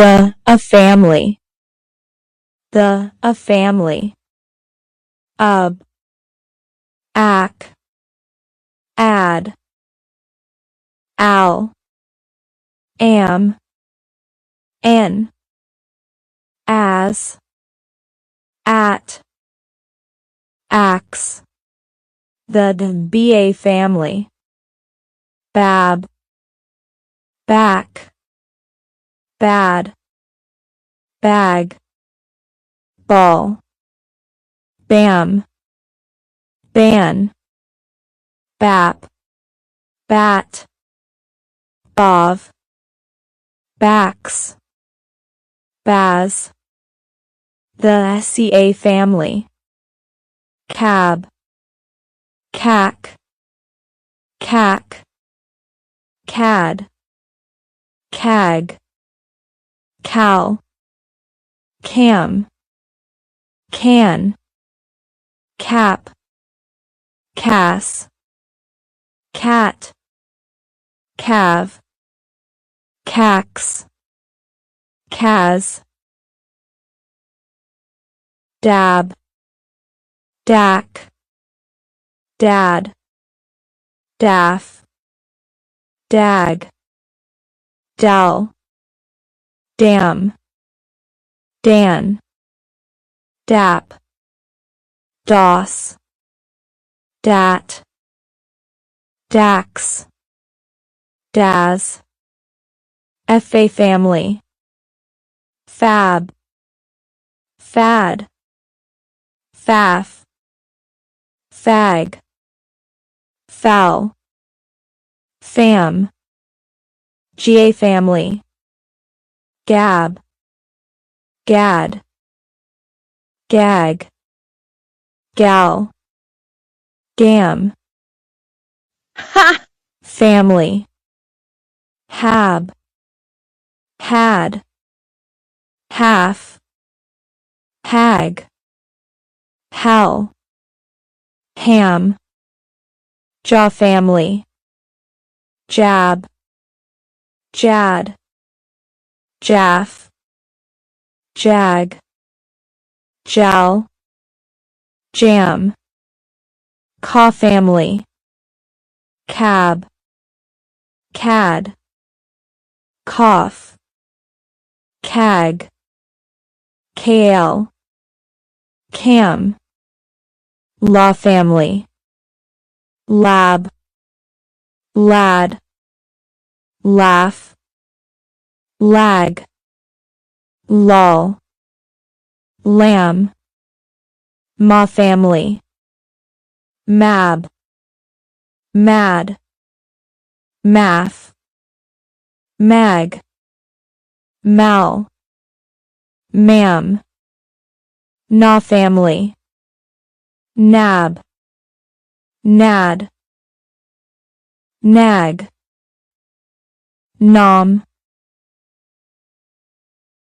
a family, a family. Ack, add, ow, am, an, as, at, axe. The BA family. Bab, back, bad, bag, ball, bam, ban, bap, bat, bov, backs, baz. The SCA family. Cab, cack, cack, cad, cag, cow, cam, can, cap, cass, cat, calve, cax, cas. Dab, dack, dad, daff, dag, dal, dam, dan, dap, dos, dat, dax, daz. FA family. Fab, fad, faff, fag, foul, fam. GA family. Gab, gad, gag, gal, gam. Ha! Family. Hab, had, half, hag, how, ham. Jaw family. Jab, jad, jaff, jag, jowl, jam. Caw family. Cab, cad, cough, cag, kale, cam. Law family. Lab, lad, laugh, lag, lull, lamb. Ma family. Mab, mad, math, mag, mal, ma'am. Na family. Nab, nad, nag, nom.